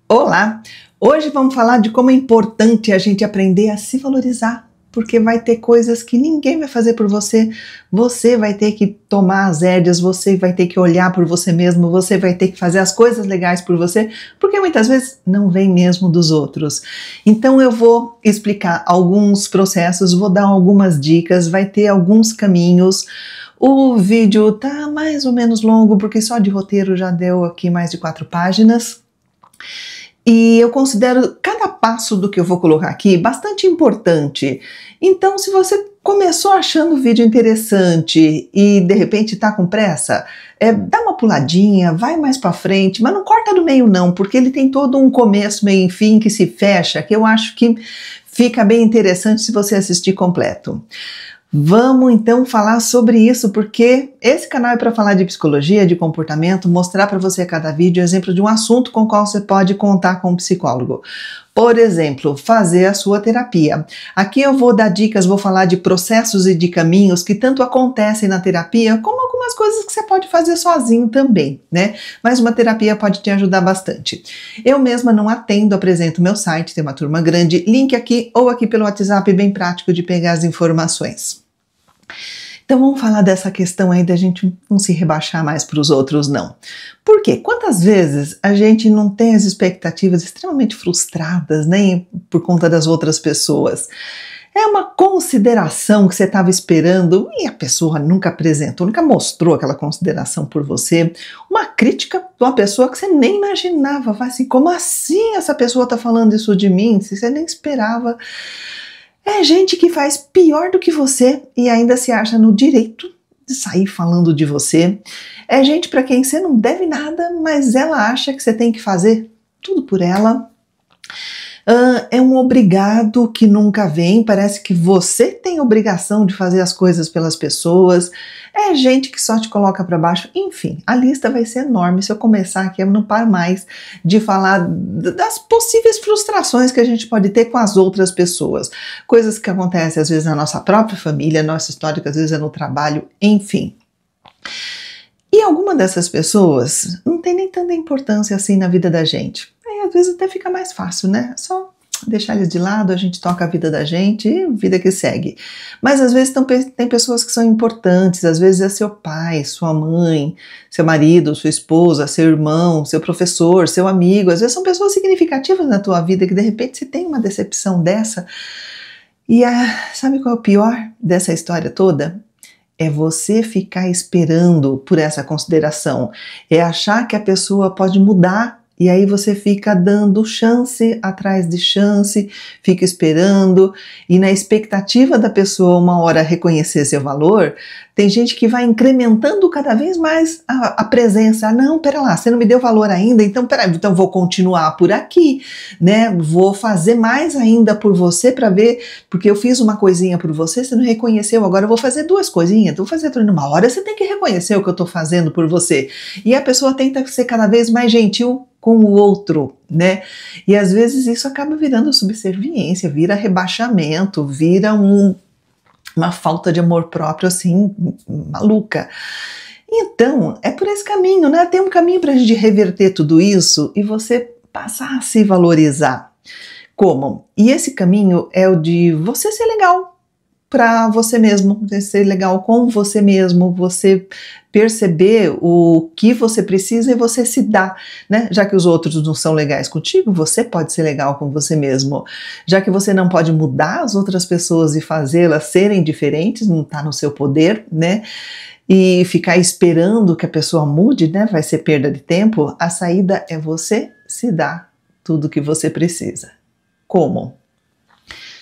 Olá! Hoje vamos falar de como é importante a gente aprender a se valorizar, porque vai ter coisas que ninguém vai fazer por você, você vai ter que tomar as rédeas, você vai ter que olhar por você mesmo, você vai ter que fazer as coisas legais por você, porque muitas vezes não vem mesmo dos outros. Então eu vou explicar alguns processos, vou dar algumas dicas, vai ter alguns caminhos. O vídeo tá mais ou menos longo, porque só de roteiro já deu aqui mais de 4 páginas. E eu considero cada passo do que eu vou colocar aqui bastante importante. Então, se você começou achando o vídeo interessante e de repente está com pressa, dá uma puladinha, vai mais para frente, mas não corta do meio não, porque ele tem todo um começo, meio e fim que se fecha, que eu acho que fica bem interessante se você assistir completo. Vamos então falar sobre isso, porque esse canal é para falar de psicologia, de comportamento, mostrar para você a cada vídeo exemplo de um assunto com o qual você pode contar com um psicólogo. Por exemplo, fazer a sua terapia. Aqui eu vou dar dicas, vou falar de processos e de caminhos que tanto acontecem na terapia, como algumas coisas que você pode fazer sozinho também, né? Mas uma terapia pode te ajudar bastante. Eu mesma não atendo, apresento meu site, tem uma turma grande, link aqui ou aqui pelo WhatsApp, bem prático de pegar as informações. Então vamos falar dessa questão aí da gente não se rebaixar mais para os outros, não. Por quê? Quantas vezes a gente não tem as expectativas extremamente frustradas, né, por conta das outras pessoas? É uma consideração que você estava esperando e a pessoa nunca apresentou, nunca mostrou aquela consideração por você. Uma crítica de uma pessoa que você nem imaginava. Vai assim, como assim essa pessoa está falando isso de mim? Se você nem esperava. É gente que faz pior do que você e ainda se acha no direito de sair falando de você. É gente para quem você não deve nada, mas ela acha que você tem que fazer tudo por ela. É um obrigado que nunca vem, parece que você tem obrigação de fazer as coisas pelas pessoas. É gente que só te coloca para baixo. Enfim, a lista vai ser enorme. Se eu começar aqui, eu não paro mais de falar das possíveis frustrações que a gente pode ter com as outras pessoas. Coisas que acontecem às vezes na nossa própria família, nossa história que às vezes é no trabalho, enfim. E alguma dessas pessoas não tem nem tanta importância assim na vida da gente. Aí às vezes até fica mais fácil, né? Só deixar eles de lado, a gente toca a vida da gente e vida que segue. Mas às vezes tem pessoas que são importantes, às vezes é seu pai, sua mãe, seu marido, sua esposa, seu irmão, seu professor, seu amigo. Às vezes são pessoas significativas na tua vida que de repente você tem uma decepção dessa. E sabe qual é o pior dessa história toda? É você ficar esperando por essa consideração, é achar que a pessoa pode mudar e aí você fica dando chance atrás de chance, fica esperando e na expectativa da pessoa uma hora reconhecer seu valor, tem gente que vai incrementando cada vez mais a presença. Não, pera lá, você não me deu valor ainda, então peraí, então vou continuar por aqui, né? Vou fazer mais ainda por você para ver, porque eu fiz uma coisinha por você, você não reconheceu, agora eu vou fazer 2 coisinhas, vou fazer tudo numa hora, você tem que reconhecer o que eu estou fazendo por você. E a pessoa tenta ser cada vez mais gentil com o outro, né? E às vezes isso acaba virando subserviência, vira rebaixamento, vira uma falta de amor próprio assim, maluca. Então, é por esse caminho, né? Tem um caminho para a gente reverter tudo isso e você passar a se valorizar. Como? E esse caminho é o de você ser legal para você mesmo, você ser legal com você mesmo, você perceber o que você precisa e você se dá, né? Já que os outros não são legais contigo, você pode ser legal com você mesmo. Já que você não pode mudar as outras pessoas e fazê-las serem diferentes, não está no seu poder, né? E ficar esperando que a pessoa mude, né? Vai ser perda de tempo. A saída é você se dar tudo que você precisa. Como?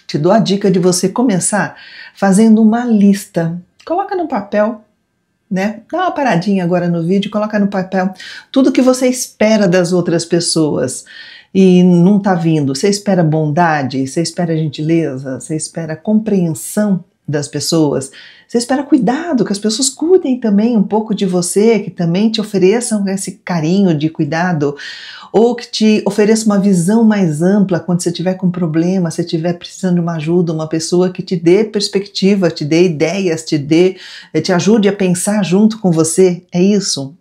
Te dou a dica de você começar fazendo uma lista. Coloca no papel, né? Dá uma paradinha agora no vídeo, coloca no papel tudo que você espera das outras pessoas e não tá vindo. Você espera bondade, você espera gentileza, você espera compreensão das pessoas, você espera cuidado, que as pessoas cuidem também um pouco de você, que também te ofereçam esse carinho de cuidado, ou que te ofereça uma visão mais ampla quando você estiver com problema, se estiver precisando de uma ajuda, uma pessoa que te dê perspectiva, te dê ideias, te ajude a pensar junto com você. É isso.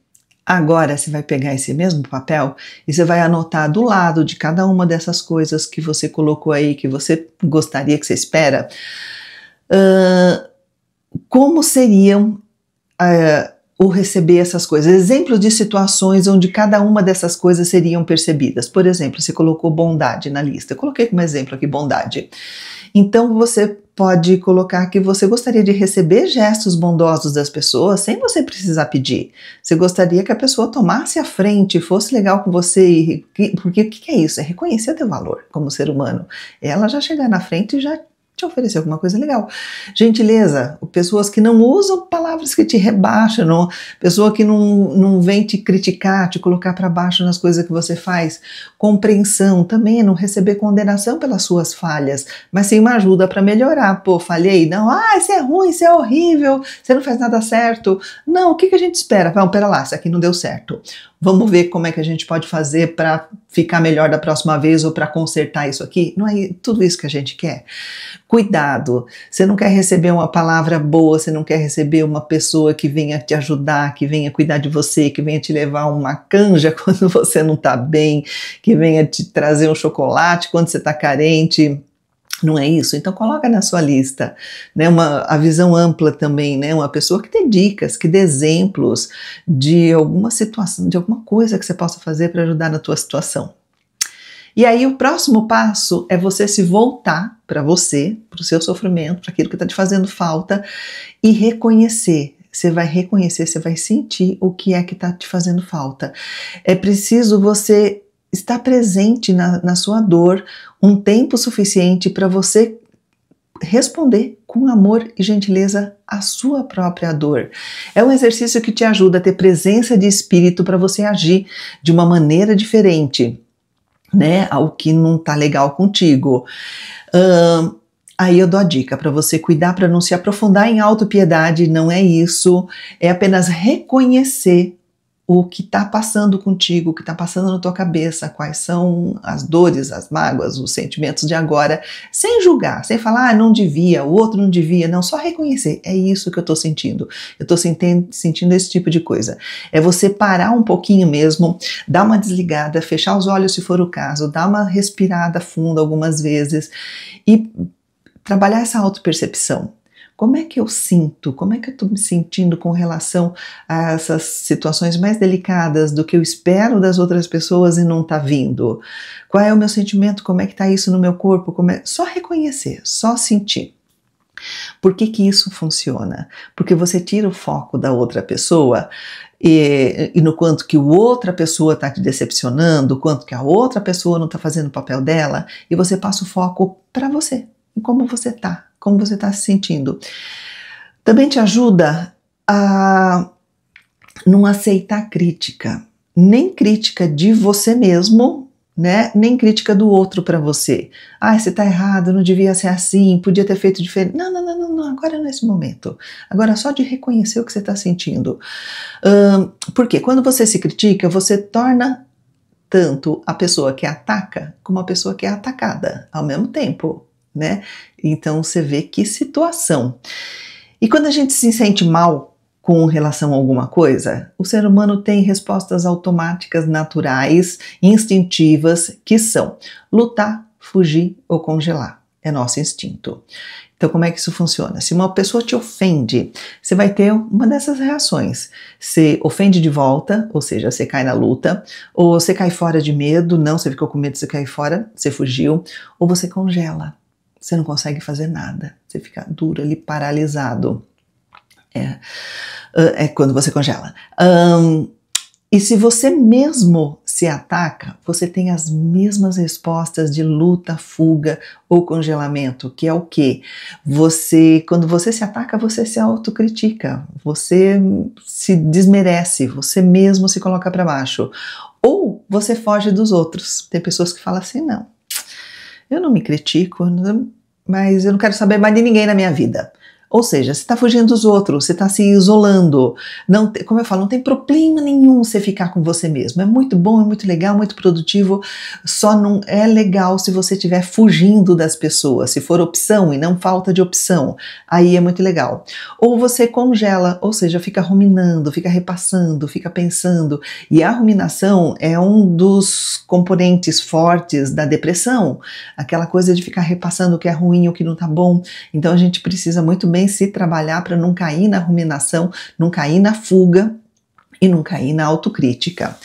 Agora você vai pegar esse mesmo papel e você vai anotar do lado de cada uma dessas coisas que você colocou aí, que você gostaria, que você espera, como seriam o receber essas coisas. Exemplos de situações onde cada uma dessas coisas seriam percebidas. Por exemplo, você colocou bondade na lista. Eu coloquei como exemplo aqui bondade. Então você pode colocar que você gostaria de receber gestos bondosos das pessoas sem você precisar pedir. Você gostaria que a pessoa tomasse a frente, fosse legal com você, porque o que é isso? É reconhecer teu valor como ser humano. Ela já chegar na frente e já te oferecer alguma coisa legal. Gentileza, pessoas que não usam palavras que te rebaixam, não, pessoa que não vem te criticar, te colocar para baixo nas coisas que você faz. Compreensão também, não receber condenação pelas suas falhas, mas sim uma ajuda para melhorar. Pô, falhei? Não, isso é ruim, isso é horrível, você não faz nada certo. Não, o que a gente espera? Vamos, pera lá, isso aqui não deu certo. Vamos ver como é que a gente pode fazer para ficar melhor da próxima vez ou para consertar isso aqui? Não é tudo isso que a gente quer? Cuidado, você não quer receber uma palavra boa, você não quer receber uma pessoa que venha te ajudar, que venha cuidar de você, que venha te levar uma canja quando você não está bem, que venha te trazer um chocolate quando você está carente. Não é isso? Então coloca na sua lista, né, a visão ampla também, né, uma pessoa que dê dicas, que dê exemplos de alguma situação, de alguma coisa que você possa fazer para ajudar na tua situação. E aí o próximo passo é você se voltar para você, para o seu sofrimento, para aquilo que está te fazendo falta e reconhecer. Você vai reconhecer, você vai sentir o que é que está te fazendo falta. É preciso você estar presente na sua dor um tempo suficiente para você responder com amor e gentileza à sua própria dor. É um exercício que te ajuda a ter presença de espírito para você agir de uma maneira diferente, né, ao que não tá legal contigo. Aí eu dou a dica para você cuidar para não se aprofundar em autopiedade, não é isso, é apenas reconhecer o que está passando contigo, o que está passando na tua cabeça, quais são as dores, as mágoas, os sentimentos de agora, sem julgar, sem falar, não devia, o outro não devia, não, só reconhecer, é isso que eu estou sentindo, eu estou sentindo esse tipo de coisa. É você parar um pouquinho mesmo, dar uma desligada, fechar os olhos se for o caso, dar uma respirada funda algumas vezes e trabalhar essa autopercepção. Como é que eu sinto? Como é que eu estou me sentindo com relação a essas situações mais delicadas do que eu espero das outras pessoas e não está vindo? Qual é o meu sentimento? Como é que está isso no meu corpo? Só reconhecer, só sentir. Por que isso funciona? Porque você tira o foco da outra pessoa e no quanto que outra pessoa está te decepcionando, quanto que a outra pessoa não está fazendo o papel dela, e você passa o foco para você, em como você está. Como você está se sentindo. Também te ajuda a não aceitar crítica, nem crítica de você mesmo, né? Nem crítica do outro para você. Você está errado, não devia ser assim, podia ter feito diferente. Não, agora não é esse momento. Agora só de reconhecer o que você está sentindo. Porque quando você se critica, você torna tanto a pessoa que ataca como a pessoa que é atacada ao mesmo tempo. Né? Então você vê que situação. E quando a gente se sente mal com relação a alguma coisa, o ser humano tem respostas automáticas, naturais, instintivas, que são lutar, fugir ou congelar. É nosso instinto. Então como é que isso funciona? Se uma pessoa te ofende, você vai ter uma dessas reações. Você ofende de volta, ou seja, você cai na luta, ou você cai fora de medo, não, você ficou com medo, você cai fora, você fugiu, ou você congela. Você não consegue fazer nada, você fica duro ali, paralisado. É quando você congela. E se você mesmo se ataca, você tem as mesmas respostas de luta, fuga ou congelamento, que é o quê? Quando você se ataca, você se autocritica, você se desmerece, você mesmo se coloca para baixo. Ou você foge dos outros. Tem pessoas que falam assim, não. Eu não me critico, mas eu não quero saber mais de ninguém na minha vida. Ou seja, você está fugindo dos outros, você está se isolando. Não, como eu falo, não tem problema nenhum você ficar com você mesmo. É muito bom, é muito legal, muito produtivo. Só não é legal se você estiver fugindo das pessoas. Se for opção e não falta de opção, aí é muito legal. Ou você congela, ou seja, fica ruminando, fica repassando, fica pensando. E a ruminação é um dos componentes fortes da depressão. Aquela coisa de ficar repassando o que é ruim, o que não tá bom. Então a gente precisa muito bem se trabalhar para não cair na ruminação, não cair na fuga e não cair na autocrítica.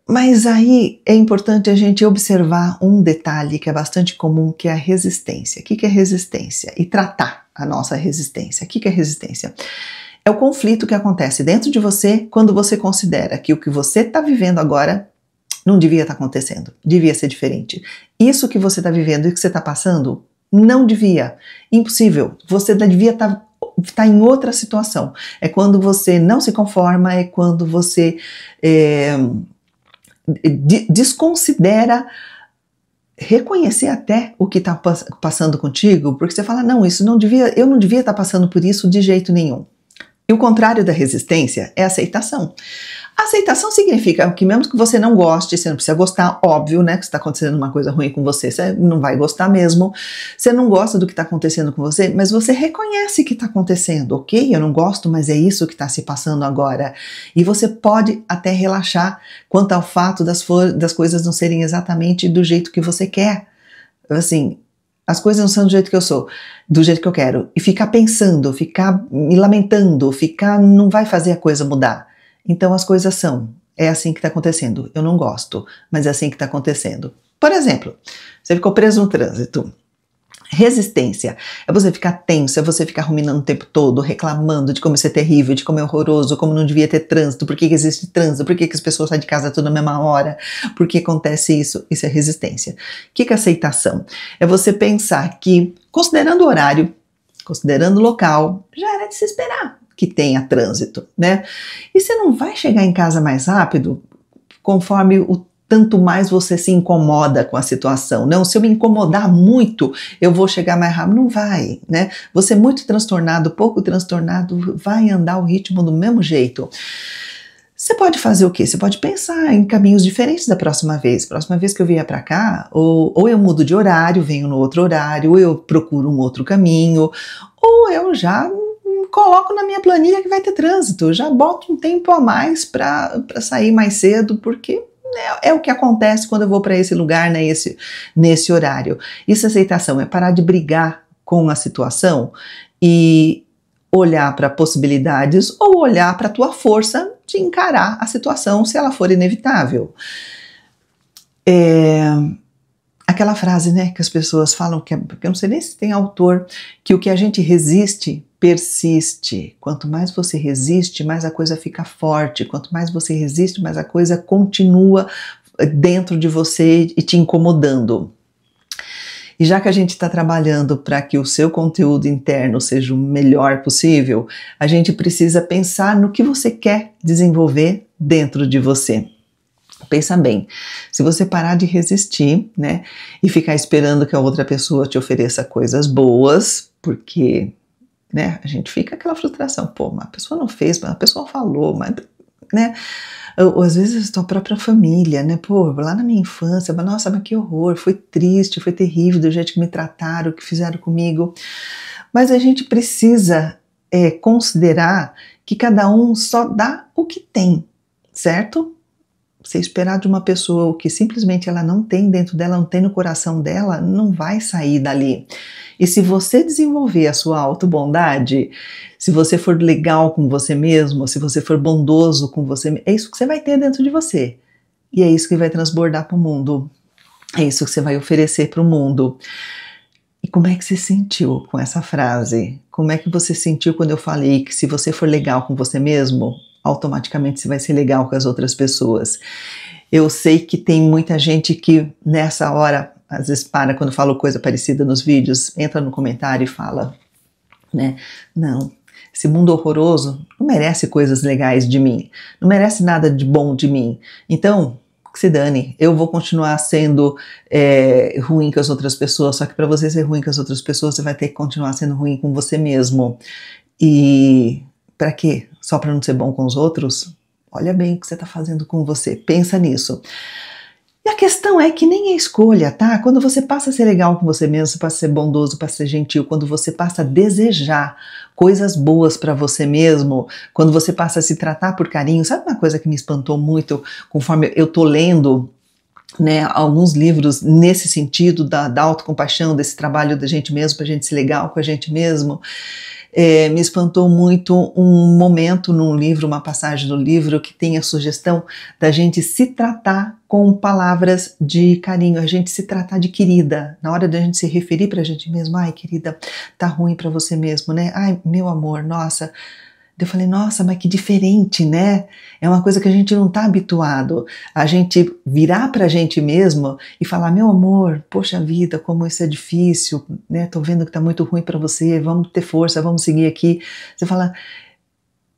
Mas aí é importante a gente observar um detalhe que é bastante comum, que é a resistência. O que é resistência? E tratar a nossa resistência. O que é resistência? É o conflito que acontece dentro de você quando você considera que o que você está vivendo agora não devia estar acontecendo, devia ser diferente. Isso que você está vivendo e que você está passando, não devia, impossível, você devia estar em outra situação. É quando você não se conforma, é quando você desconsidera reconhecer até o que está passando contigo, porque você fala, não, isso não devia, eu não devia estar passando por isso de jeito nenhum. E o contrário da resistência é a aceitação. A aceitação significa que mesmo que você não goste, você não precisa gostar, óbvio, né, que está acontecendo uma coisa ruim com você, você não vai gostar mesmo, você não gosta do que está acontecendo com você, mas você reconhece que está acontecendo, ok, eu não gosto, mas é isso que está se passando agora. E você pode até relaxar quanto ao fato das coisas não serem exatamente do jeito que você quer. Assim, as coisas não são do jeito que eu sou, do jeito que eu quero. E ficar pensando, ficar me lamentando, não vai fazer a coisa mudar. Então as coisas são, é assim que está acontecendo. Eu não gosto, mas é assim que está acontecendo. Por exemplo, você ficou preso no trânsito. Resistência é você ficar tenso, é você ficar ruminando o tempo todo, reclamando de como isso é terrível, de como é horroroso, como não devia ter trânsito, por que existe trânsito, por que as pessoas saem de casa toda na mesma hora, por que acontece isso? Isso é resistência. O que é aceitação? É você pensar que, considerando o horário, considerando o local, já era de se esperar que tenha trânsito, né? E você não vai chegar em casa mais rápido conforme o tanto mais você se incomoda com a situação. Não, se eu me incomodar muito, eu vou chegar mais rápido. Não vai, né? Você muito transtornado, pouco transtornado, vai andar o ritmo do mesmo jeito. Você pode fazer o quê? Você pode pensar em caminhos diferentes da próxima vez. Próxima vez que eu vier para cá, ou eu mudo de horário, venho no outro horário, ou eu procuro um outro caminho, ou eu já coloco na minha planilha que vai ter trânsito, já boto um tempo a mais para sair mais cedo, porque é o que acontece quando eu vou para esse lugar, né, nesse horário. Isso é aceitação, é parar de brigar com a situação e olhar para possibilidades ou olhar para a tua força de encarar a situação se ela for inevitável. Aquela frase, né, que as pessoas falam, que eu não sei nem se tem autor, que o que a gente resiste persiste. Quanto mais você resiste, mais a coisa fica forte. Quanto mais você resiste, mais a coisa continua dentro de você e te incomodando. E já que a gente está trabalhando para que o seu conteúdo interno seja o melhor possível, a gente precisa pensar no que você quer desenvolver dentro de você. Pensa bem, se você parar de resistir, né, e ficar esperando que a outra pessoa te ofereça coisas boas, porque, né, a gente fica aquela frustração, pô, mas a pessoa não fez, mas a pessoa falou, mas, né, ou às vezes a tua própria família, né, pô, lá na minha infância, mas nossa, mas que horror, foi triste, foi terrível do jeito que me trataram, que fizeram comigo, mas a gente precisa considerar que cada um só dá o que tem, certo? Você esperar de uma pessoa o que simplesmente ela não tem dentro dela, não tem no coração dela, não vai sair dali. E se você desenvolver a sua autobondade, se você for legal com você mesmo, se você for bondoso com você, é isso que você vai ter dentro de você. E é isso que vai transbordar para o mundo. É isso que você vai oferecer para o mundo. E como é que você sentiu com essa frase? Como é que você sentiu quando eu falei que se você for legal com você mesmo, automaticamente você vai ser legal com as outras pessoas? Eu sei que tem muita gente que nessa hora, às vezes para quando falo coisa parecida nos vídeos, entra no comentário e fala, né, não, esse mundo horroroso não merece coisas legais de mim, não merece nada de bom de mim. Então, que se dane, eu vou continuar sendo ruim com as outras pessoas, só que para você ser ruim com as outras pessoas, você vai ter que continuar sendo ruim com você mesmo. E para quê? Só para não ser bom com os outros? Olha bem o que você está fazendo com você, pensa nisso. E a questão é que nem é escolha, tá? Quando você passa a ser legal com você mesmo, você passa a ser bondoso, passa a ser gentil, quando você passa a desejar coisas boas para você mesmo, quando você passa a se tratar por carinho, sabe uma coisa que me espantou muito conforme eu tô lendo, né, alguns livros nesse sentido da autocompaixão, desse trabalho da gente mesmo, pra gente ser legal com a gente mesmo? Me espantou muito um momento num livro, uma passagem do livro que tem a sugestão da gente se tratar com palavras de carinho, a gente se tratar de querida, na hora da gente se referir pra gente mesmo, ai querida, tá ruim pra você mesmo, né, ai meu amor, nossa. Eu falei, nossa, mas que diferente, né? É uma coisa que a gente não está habituado. A gente virar pra gente mesmo e falar, meu amor, poxa vida, como isso é difícil, né? Tô vendo que tá muito ruim pra você, vamos ter força, vamos seguir aqui. Você fala,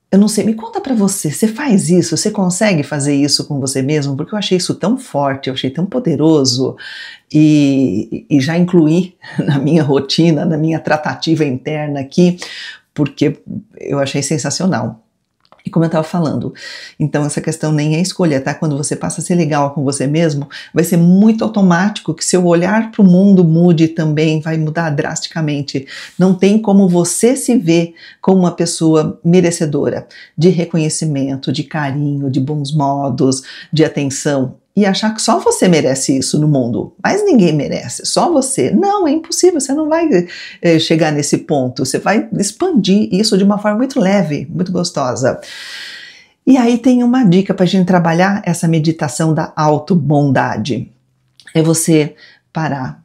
eu não sei, me conta pra você, você faz isso, você consegue fazer isso com você mesmo? Porque eu achei isso tão forte, eu achei tão poderoso e já incluí na minha rotina, na minha tratativa interna aqui, porque eu achei sensacional. E como eu estava falando, então essa questão nem é escolha, tá? Quando você passa a ser legal com você mesmo, vai ser muito automático que seu olhar para o mundo mude também, vai mudar drasticamente. Não tem como você se ver como uma pessoa merecedora de reconhecimento, de carinho, de bons modos, de atenção. E achar que só você merece isso no mundo, mas ninguém merece, só você. Não, é impossível, você não vai chegar nesse ponto, você vai expandir isso de uma forma muito leve, muito gostosa. E aí tem uma dica para a gente trabalhar essa meditação da autobondade. É você parar,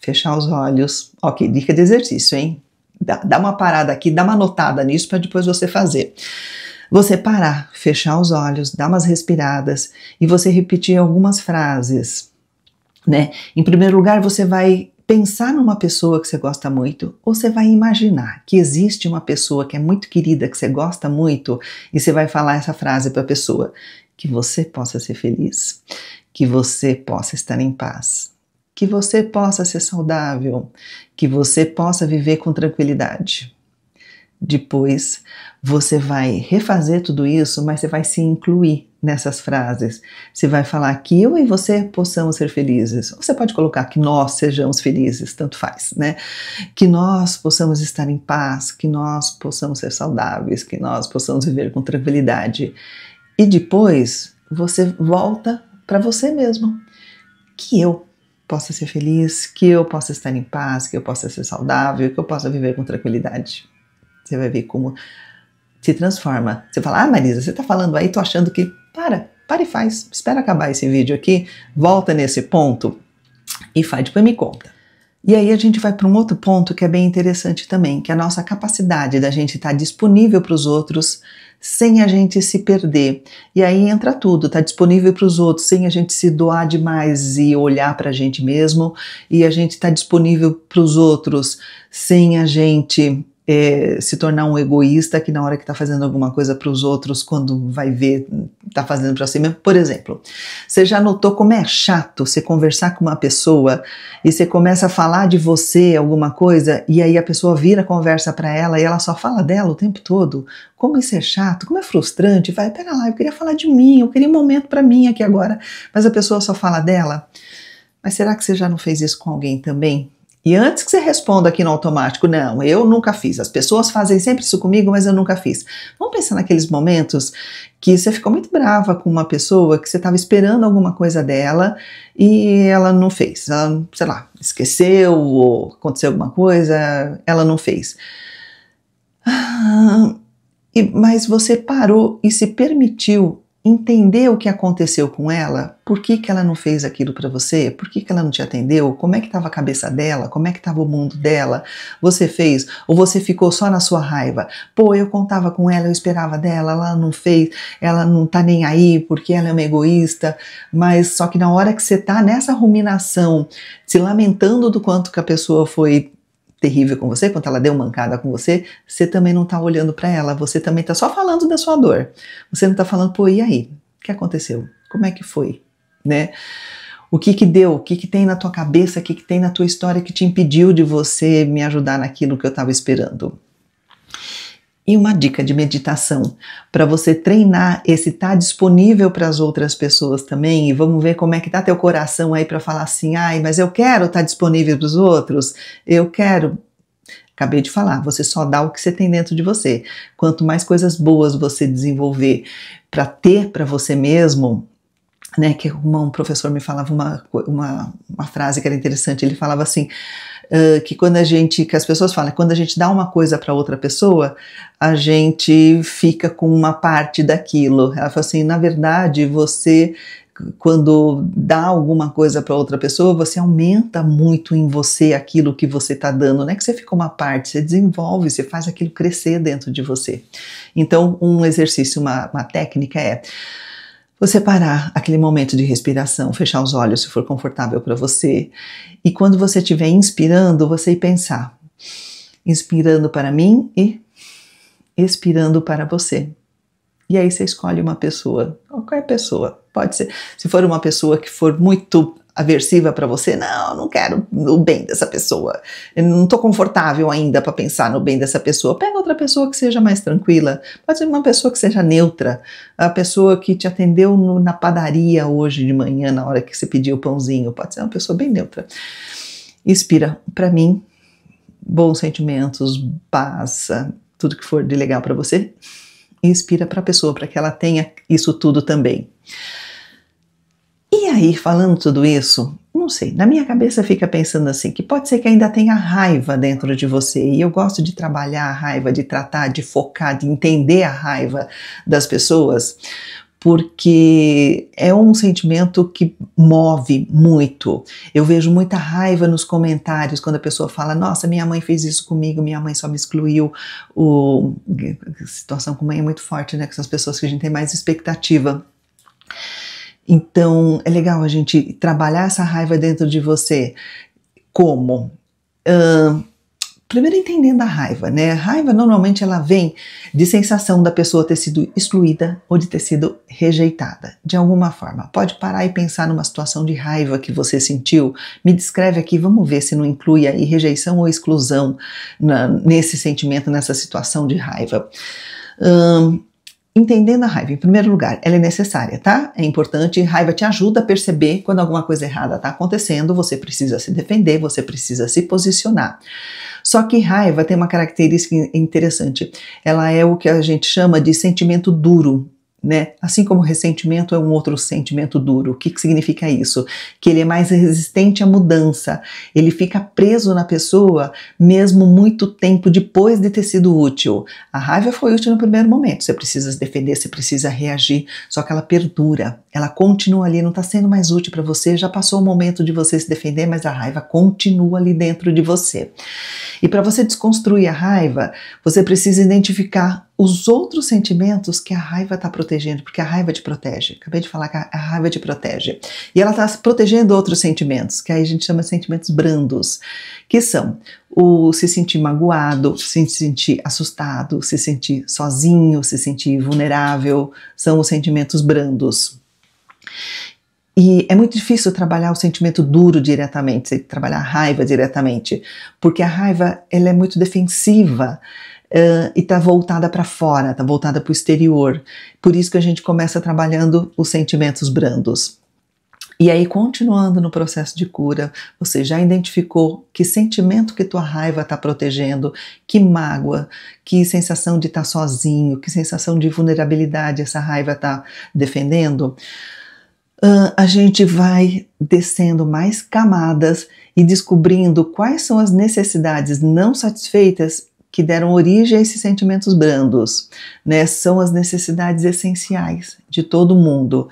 fechar os olhos, ok, dica de exercício, hein? Dá uma parada aqui, dá uma anotada nisso para depois você fazer. Você parar, fechar os olhos, dar umas respiradas e você repetir algumas frases, né? Em primeiro lugar, você vai pensar numa pessoa que você gosta muito, ou você vai imaginar que existe uma pessoa que é muito querida, que você gosta muito, e você vai falar essa frase para a pessoa: que você possa ser feliz, que você possa estar em paz, que você possa ser saudável, que você possa viver com tranquilidade. Depois você vai refazer tudo isso, mas você vai se incluir nessas frases. Você vai falar que eu e você possamos ser felizes. Ou você pode colocar que nós sejamos felizes, tanto faz, né? Que nós possamos estar em paz, que nós possamos ser saudáveis, que nós possamos viver com tranquilidade. E depois você volta para você mesmo. Que eu possa ser feliz, que eu possa estar em paz, que eu possa ser saudável, que eu possa viver com tranquilidade. Você vai ver como se transforma. Você fala, ah Marisa, você tá falando aí, tô achando que... Para e faz. Espera acabar esse vídeo aqui, volta nesse ponto e faz, depois me conta. E aí a gente vai para um outro ponto que é bem interessante também, que é a nossa capacidade da gente estar disponível para os outros sem a gente se perder. E aí entra tudo, tá disponível para os outros sem a gente se doar demais e olhar para a gente mesmo, e a gente tá disponível para os outros sem a gente... se tornar um egoísta que na hora que está fazendo alguma coisa para os outros, quando vai ver, está fazendo para si mesmo. Por exemplo, você já notou como é chato você conversar com uma pessoa e você começa a falar de você alguma coisa e aí a pessoa vira a conversa para ela e ela só fala dela o tempo todo? Como isso é chato, como é frustrante. Vai, pera lá, eu queria falar de mim, eu queria um momento para mim aqui agora, mas a pessoa só fala dela. Mas será que você já não fez isso com alguém também? E antes que você responda aqui no automático, não, eu nunca fiz, as pessoas fazem sempre isso comigo, mas eu nunca fiz. Vamos pensar naqueles momentos que você ficou muito brava com uma pessoa, que você estava esperando alguma coisa dela e ela não fez. Ela, sei lá, esqueceu ou aconteceu alguma coisa, ela não fez. Mas você parou e se permitiu entender o que aconteceu com ela, por que ela não fez aquilo para você, por que ela não te atendeu, como é que estava a cabeça dela, como é que estava o mundo dela, você fez, ou você ficou só na sua raiva, pô, eu contava com ela, eu esperava dela, ela não fez, ela não tá nem aí porque ela é uma egoísta, mas só que na hora que você tá nessa ruminação, se lamentando do quanto que a pessoa foi terrível com você, quando ela deu mancada com você, você também não tá olhando para ela, você também tá só falando da sua dor. Você não tá falando, pô, e aí? O que aconteceu? Como é que foi? né? O que que deu? O que que tem na tua cabeça? O que que tem na tua história que te impediu de você me ajudar naquilo que eu estava esperando? E uma dica de meditação para você treinar esse estar disponível para as outras pessoas também, e vamos ver como é que tá teu coração aí para falar assim, ai, mas eu quero estar disponível para os outros, eu quero. Acabei de falar, você só dá o que você tem dentro de você. Quanto mais coisas boas você desenvolver para ter para você mesmo, né, que um professor me falava uma frase que era interessante, ele falava assim, que as pessoas falam, quando a gente dá uma coisa para outra pessoa, a gente fica com uma parte daquilo. Ela falou assim, na verdade, você, quando dá alguma coisa para outra pessoa, você aumenta muito em você aquilo que você está dando, não é que você fica uma parte, você desenvolve, você faz aquilo crescer dentro de você. Então, um exercício, uma técnica é você parar aquele momento de respiração, fechar os olhos se for confortável para você, e quando você estiver inspirando, você ir pensar, inspirando para mim e expirando para você. E aí você escolhe uma pessoa, qualquer pessoa, pode ser, se for uma pessoa que for muito aversiva para você, não quero o bem dessa pessoa, eu não estou confortável ainda para pensar no bem dessa pessoa, pega outra pessoa que seja mais tranquila, pode ser uma pessoa que seja neutra, a pessoa que te atendeu na padaria hoje de manhã, na hora que você pediu o pãozinho, pode ser uma pessoa bem neutra. Inspira para mim, bons sentimentos, paz, tudo que for de legal para você, inspira para a pessoa, para que ela tenha isso tudo também. E aí, falando tudo isso, não sei, na minha cabeça fica pensando assim, que pode ser que ainda tenha raiva dentro de você, e eu gosto de trabalhar a raiva, de tratar, de focar, de entender a raiva das pessoas, porque é um sentimento que move muito. Eu vejo muita raiva nos comentários, quando a pessoa fala, nossa, minha mãe fez isso comigo, minha mãe só me excluiu. A situação com mãe é muito forte, né, com essas pessoas que a gente tem mais expectativa. Então, é legal a gente trabalhar essa raiva dentro de você. Como? Primeiro entendendo a raiva, né? A raiva normalmente ela vem de sensação da pessoa ter sido excluída ou de ter sido rejeitada, de alguma forma. Pode parar e pensar numa situação de raiva que você sentiu. Me descreve aqui, vamos ver se não inclui aí rejeição ou exclusão nesse sentimento, nessa situação de raiva. Entendendo a raiva, em primeiro lugar, ela é necessária, tá? É importante, raiva te ajuda a perceber quando alguma coisa errada está acontecendo, você precisa se defender, você precisa se posicionar. Só que raiva tem uma característica interessante, ela é o que a gente chama de sentimento duro, né? Assim como ressentimento é um outro sentimento duro. O que significa isso? Que ele é mais resistente à mudança, ele fica preso na pessoa mesmo muito tempo depois de ter sido útil. A raiva foi útil no primeiro momento, você precisa se defender, você precisa reagir, só que ela perdura, ela continua ali, não está sendo mais útil para você, já passou o momento de você se defender, mas a raiva continua ali dentro de você. E para você desconstruir a raiva, você precisa identificar os outros sentimentos que a raiva está protegendo, porque a raiva te protege. Acabei de falar que a raiva te protege. E ela está protegendo outros sentimentos, que aí a gente chama de sentimentos brandos, que são o se sentir magoado, se sentir assustado, se sentir sozinho, se sentir vulnerável, são os sentimentos brandos. E é muito difícil trabalhar o sentimento duro diretamente, trabalhar a raiva diretamente, porque a raiva ela é muito defensiva e está voltada para fora, está voltada para o exterior. Por isso que a gente começa trabalhando os sentimentos brandos. E aí, continuando no processo de cura, você já identificou que sentimento que tua raiva está protegendo, que mágoa, que sensação de estar sozinho, que sensação de vulnerabilidade essa raiva está defendendo? A gente vai descendo mais camadas e descobrindo quais são as necessidades não satisfeitas que deram origem a esses sentimentos brandos, né? São as necessidades essenciais de todo mundo,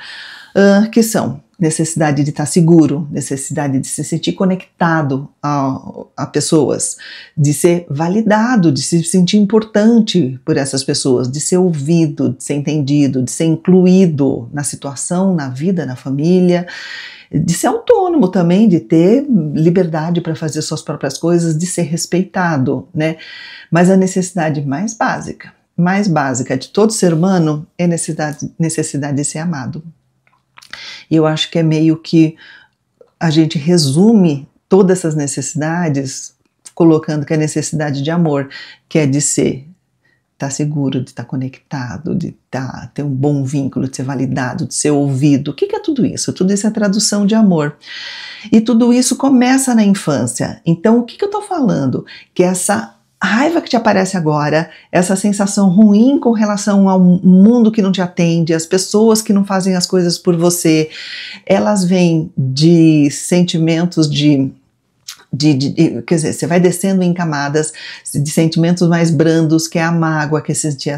que são necessidade de estar seguro, necessidade de se sentir conectado a pessoas, de ser validado, de se sentir importante por essas pessoas, de ser ouvido, de ser entendido, de ser incluído na situação, na vida, na família, de ser autônomo também, de ter liberdade para fazer suas próprias coisas, de ser respeitado, né? Mas a necessidade mais básica de todo ser humano é necessidade de ser amado. E eu acho que é meio que a gente resume todas essas necessidades colocando que a necessidade de amor, que é de estar seguro, de estar conectado, de ter um bom vínculo, de ser validado, de ser ouvido. O que é tudo isso? Tudo isso é tradução de amor. E tudo isso começa na infância. Então, o que eu estou falando? Que essa raiva que te aparece agora, essa sensação ruim com relação ao mundo que não te atende, as pessoas que não fazem as coisas por você, elas vêm de sentimentos quer dizer, você vai descendo em camadas de sentimentos mais brandos, que é a mágoa, que é se sentir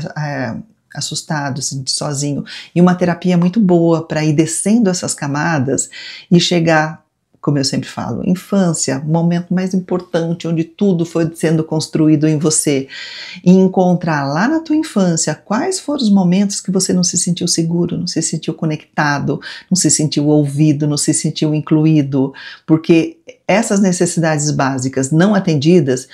assustado, se sentir sozinho, e uma terapia muito boa para ir descendo essas camadas e chegar, como eu sempre falo, infância, momento mais importante, onde tudo foi sendo construído em você, e encontrar lá na tua infância quais foram os momentos que você não se sentiu seguro, não se sentiu conectado, não se sentiu ouvido, não se sentiu incluído, porque essas necessidades básicas não atendidas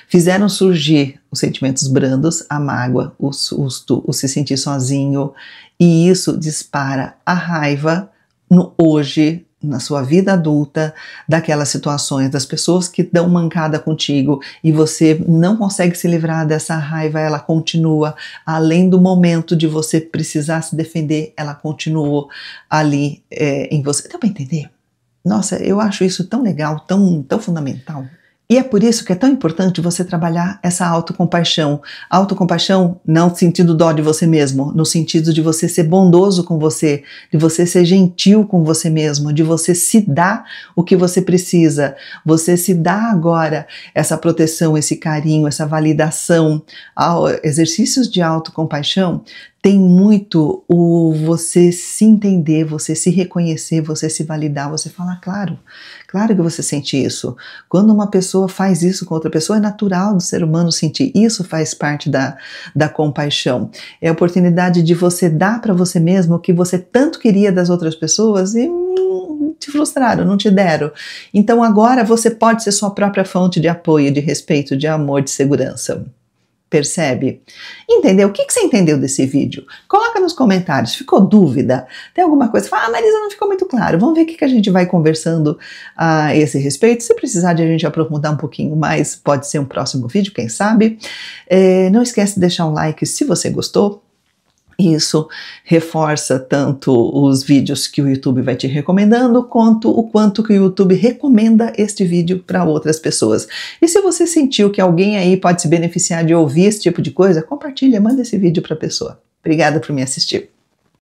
fizeram surgir os sentimentos brandos, a mágoa, o susto, o se sentir sozinho, e isso dispara a raiva no hoje, na sua vida adulta, daquelas situações, das pessoas que dão mancada contigo e você não consegue se livrar dessa raiva, ela continua, além do momento de você precisar se defender, ela continuou ali em você. Deu para entender? Nossa, eu acho isso tão legal, tão fundamental. E é por isso que é tão importante você trabalhar essa autocompaixão. Autocompaixão não no sentido dó de você mesmo, no sentido de você ser bondoso com você, de você ser gentil com você mesmo, de você se dar o que você precisa. Você se dá agora essa proteção, esse carinho, essa validação. Exercícios de autocompaixão tem muito o você se entender, você se reconhecer, você se validar, você falar, claro que você sente isso. Quando uma pessoa faz isso com outra pessoa, é natural do ser humano sentir. Isso faz parte da compaixão. É a oportunidade de você dar para você mesmo o que você tanto queria das outras pessoas e te frustraram, não te deram. Então agora você pode ser sua própria fonte de apoio, de respeito, de amor, de segurança. Percebe? Entendeu? O que você entendeu desse vídeo? Coloca nos comentários. Ficou dúvida? Tem alguma coisa? Fala, Marisa, não ficou muito claro. Vamos ver o que a gente vai conversando a esse respeito. Se precisar de a gente aprofundar um pouquinho mais, pode ser um próximo vídeo, quem sabe. Não esquece de deixar um like se você gostou. Isso reforça tanto os vídeos que o YouTube vai te recomendando, quanto o quanto que o YouTube recomenda este vídeo para outras pessoas. E se você sentiu que alguém aí pode se beneficiar de ouvir esse tipo de coisa, compartilha, manda esse vídeo para a pessoa. Obrigada por me assistir.